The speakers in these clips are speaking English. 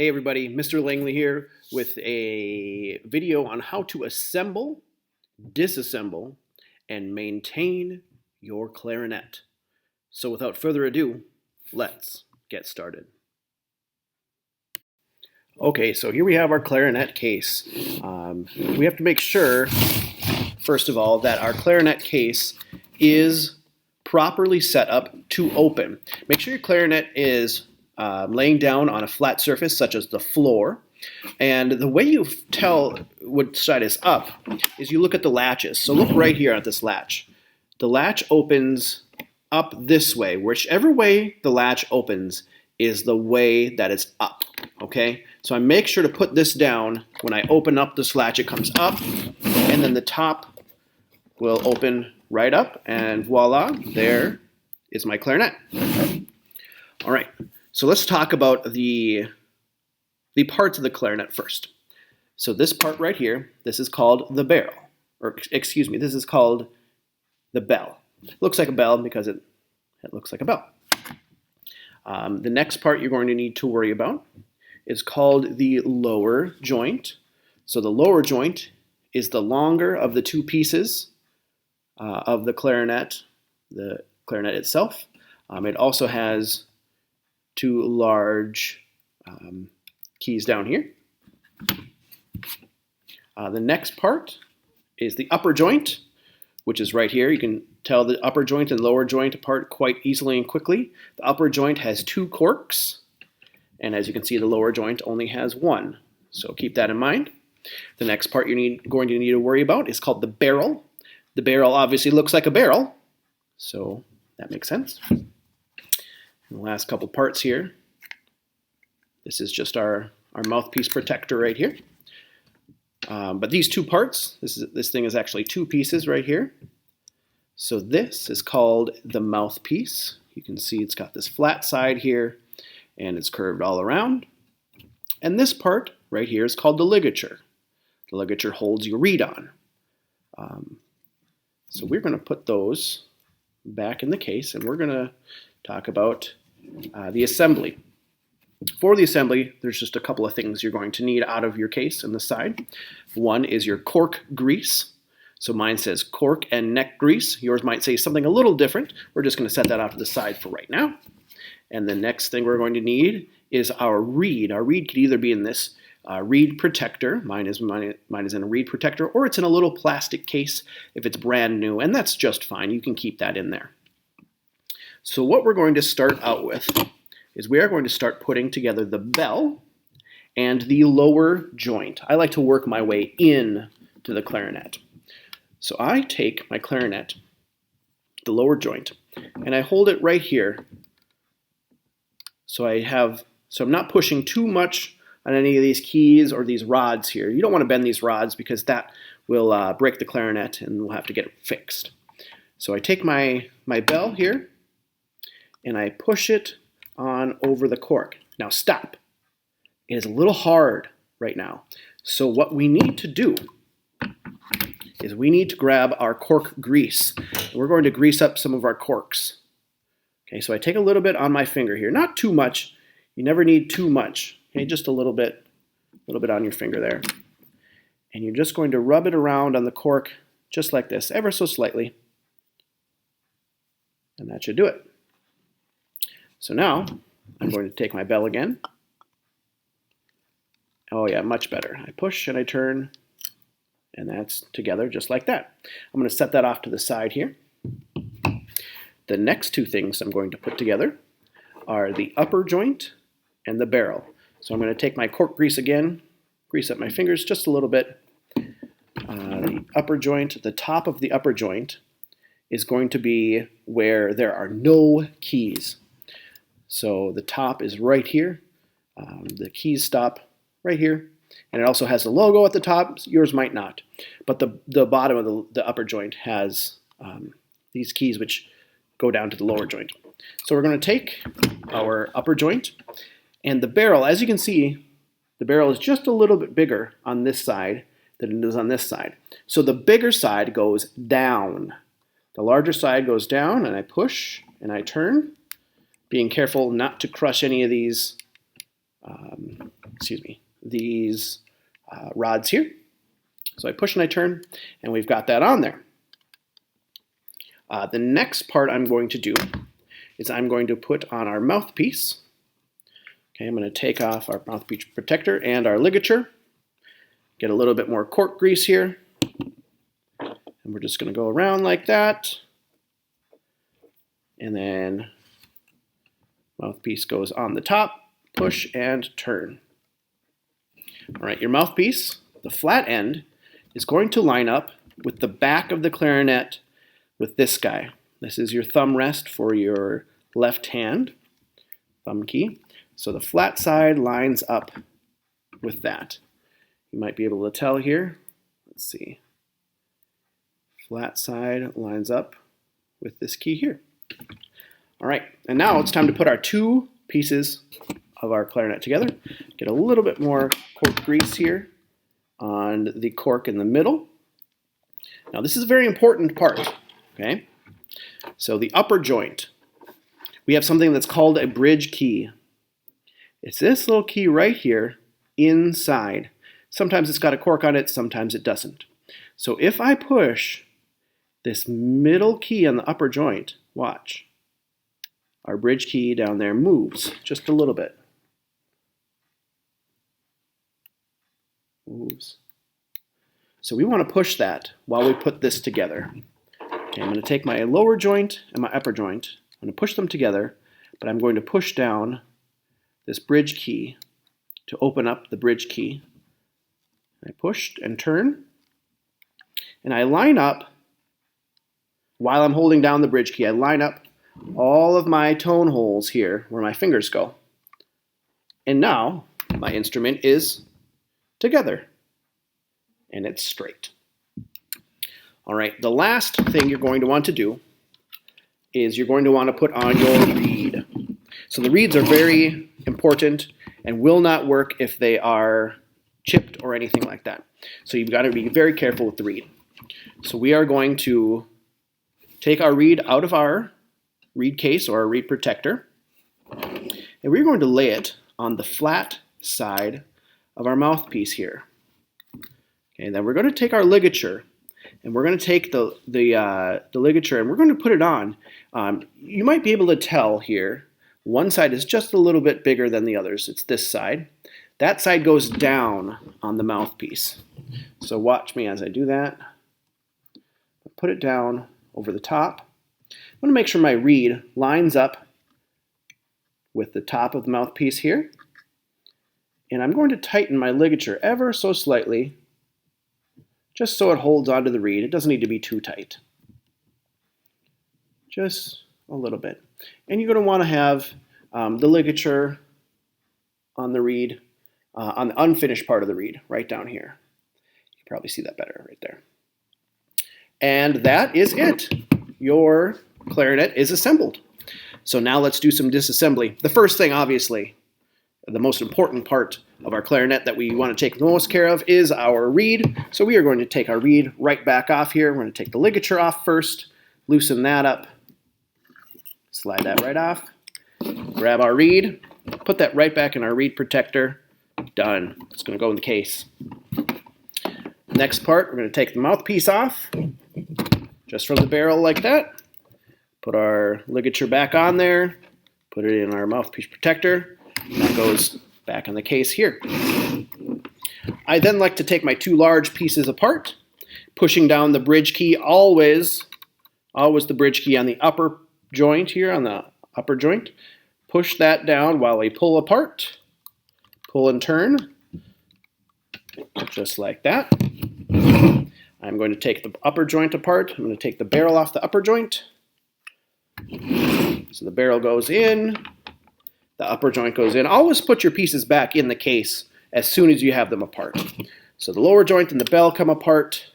Hey everybody, Mr. Langley here with a video on how to assemble, disassemble, and maintain your clarinet. So without further ado, let's get started. Okay, so here we have our clarinet case. We have to make sure, first of all, that our clarinet case is properly set up to open. Make sure your clarinet is laying down on a flat surface such as the floor. And the way you tell which side is up is you look at the latches. So look right here at this latch. The latch opens up this way. Whichever way the latch opens is the way that it's up. Okay? So I make sure to put this down. When I open up this latch, it comes up, and then the top will open right up, and voila, there is my clarinet. All right. So let's talk about the parts of the clarinet first. So this part right here, this is called the barrel, or excuse me, this is called the bell. It looks like a bell because it looks like a bell. The next part you're going to need to worry about is called the lower joint. So the lower joint is the longer of the two pieces of the clarinet itself. It also has two large keys down here. The next part is the upper joint, which is right here. You can tell the upper joint and lower joint apart quite easily and quickly. The upper joint has two corks, and as you can see, the lower joint only has one. So keep that in mind. The next part you're going to need to worry about is called the barrel. The barrel obviously looks like a barrel, so that makes sense. And the last couple parts here, this is just our mouthpiece protector right here. But these two parts, this thing is actually two pieces right here. So this is called the mouthpiece. You can see it's got this flat side here, and it's curved all around. And this part right here is called the ligature. The ligature holds your reed on. So we're going to put those back in the case, and we're going to talk about the assembly. For the assembly, there's just a couple of things you're going to need out of your case on the side. One is your cork grease. So mine says cork and neck grease. Yours might say something a little different. We're just going to set that off to the side for right now. And the next thing we're going to need is our reed. Our reed could either be in this reed protector. Mine is in a reed protector, or it's in a little plastic case if it's brand new, and that's just fine. You can keep that in there. So what we're going to start out with is we are going to start putting together the bell and the lower joint. I like to work my way in to the clarinet. So I take my clarinet, the lower joint, and I hold it right here. So I'm not pushing too much on any of these keys or these rods here. You don't want to bend these rods because that will break the clarinet and we'll have to get it fixed. So I take my bell here and I push it on over the cork. Now stop. It is a little hard right now. So what we need to do is we need to grab our cork grease. And we're going to grease up some of our corks. Okay, so I take a little bit on my finger here. Not too much. You never need too much. Okay, just a little bit on your finger there. And you're just going to rub it around on the cork just like this, ever so slightly. And that should do it. So now I'm going to take my bell again. Oh yeah, much better. I push and I turn, and that's together just like that. I'm going to set that off to the side here. The next two things I'm going to put together are the upper joint and the barrel. So I'm going to take my cork grease again, grease up my fingers just a little bit. The upper joint, the top of the upper joint is going to be where there are no keys. So the top is right here. The keys stop right here. And it also has the logo at the top. Yours might not. But the bottom of the upper joint has these keys which go down to the lower joint. So we're going to take our upper joint, and the barrel, as you can see, the barrel is just a little bit bigger on this side than it is on this side. So the bigger side goes down. The larger side goes down, and I push and I turn, being careful not to crush any of these these rods here. So I push and I turn, and we've got that on there. The next part I'm going to do is I'm going to put on our mouthpiece. Okay, I'm going to take off our mouthpiece protector and our ligature. Get a little bit more cork grease here. And we're just going to go around like that. And then mouthpiece goes on the top, push and turn. All right, your mouthpiece, the flat end, is going to line up with the back of the clarinet with this guy. This is your thumb rest for your left hand, thumb key. So the flat side lines up with that. You might be able to tell here. Let's see. Flat side lines up with this key here. All right, and now it's time to put our two pieces of our clarinet together. Get a little bit more cork grease here on the cork in the middle. Now this is a very important part, okay? So the upper joint, we have something that's called a bridge key. It's this little key right here inside. Sometimes it's got a cork on it, sometimes it doesn't. So if I push this middle key on the upper joint, watch, our bridge key down there moves just a little bit. Moves. So we want to push that while we put this together. Okay, I'm going to take my lower joint and my upper joint. I'm going to push them together, but I'm going to push down this bridge key to open up the bridge key. I push and turn, and I line up, while I'm holding down the bridge key, I line up all of my tone holes here where my fingers go. And now my instrument is together and it's straight. All right, the last thing you're going to want to do is you're going to want to put on your reed. So the reeds are very important and will not work if they are chipped or anything like that. So you've got to be very careful with the reed. So we are going to take our reed out of our reed case or our reed protector, and we're going to lay it on the flat side of our mouthpiece here. Okay, and then we're going to take our ligature, and we're going to take the ligature and we're going to put it on. You might be able to tell here, one side is just a little bit bigger than the others. It's this side. That side goes down on the mouthpiece. So watch me as I do that. Put it down over the top. I'm going to make sure my reed lines up with the top of the mouthpiece here. And I'm going to tighten my ligature ever so slightly, just so it holds onto the reed. It doesn't need to be too tight. Just a little bit. And you're going to want to have the ligature on the reed, on the unfinished part of the reed, right down here. You can probably see that better right there. And that is it. Your clarinet is assembled. So now let's do some disassembly. The first thing, obviously, the most important part of our clarinet that we want to take the most care of is our reed. So we are going to take our reed right back off here. We're going to take the ligature off first, loosen that up, slide that right off, grab our reed, put that right back in our reed protector. Done. It's going to go in the case. Next part, we're going to take the mouthpiece off, just from the barrel like that. Put our ligature back on there, put it in our mouthpiece protector, and that goes back in the case here. I then like to take my two large pieces apart, pushing down the bridge key, always the bridge key on the upper joint here, on the upper joint. Push that down while we pull apart, pull and turn, just like that. I'm going to take the upper joint apart. I'm going to take the barrel off the upper joint. So the barrel goes in, the upper joint goes in. Always put your pieces back in the case as soon as you have them apart. So the lower joint and the bell come apart,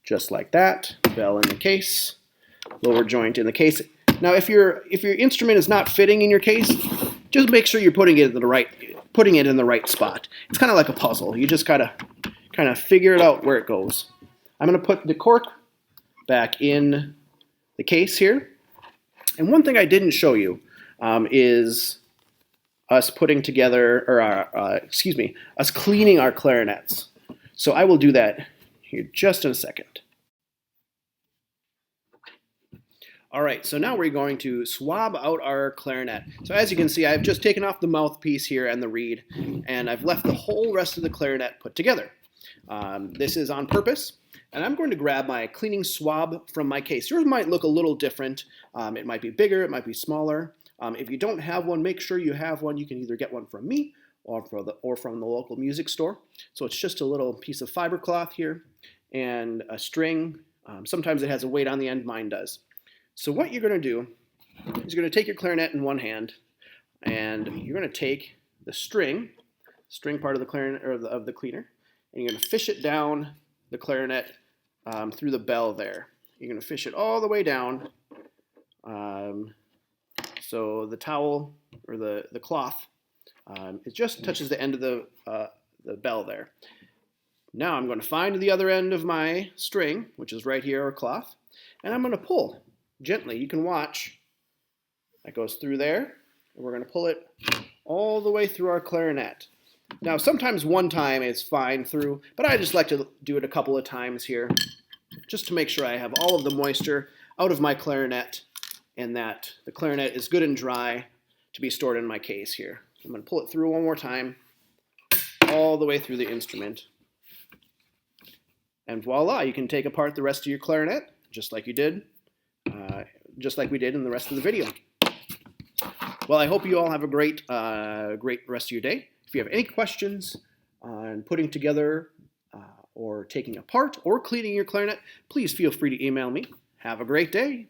just like that. Bell in the case, lower joint in the case. Now, if your instrument is not fitting in your case, just make sure you're putting it in the right spot. It's kind of like a puzzle. You just gotta kind of figure it out where it goes. I'm going to put the cork back in the case here. And one thing I didn't show you is us putting together, or us cleaning our clarinets. So I will do that here just in a second. All right, so now we're going to swab out our clarinet. So as you can see, I've just taken off the mouthpiece here and the reed, and I've left the whole rest of the clarinet put together. This is on purpose, and I'm going to grab my cleaning swab from my case. Yours might look a little different. It might be bigger, it might be smaller. If you don't have one, make sure you have one. You can either get one from me or from the local music store. So it's just a little piece of fiber cloth here and a string. Sometimes it has a weight on the end, mine does. So what you're going to do is you're going to take your clarinet in one hand, and you're going to take the string part of the clarinet or of the cleaner, and you're going to fish it down the clarinet through the bell there. You're going to fish it all the way down, so the towel or the cloth it just touches the end of the bell there. Now I'm going to find the other end of my string, which is right here, or cloth, and I'm going to pull gently. You can watch. That goes through there, and we're going to pull it all the way through our clarinet. Now, sometimes one time is fine through, but I just like to do it a couple of times here, just to make sure I have all of the moisture out of my clarinet, and that the clarinet is good and dry to be stored in my case here. I'm going to pull it through one more time, all the way through the instrument. And voila, you can take apart the rest of your clarinet, just like we did in the rest of the video. Well, I hope you all have a great rest of your day. If you have any questions on putting together or taking apart or cleaning your clarinet, please feel free to email me. Have a great day.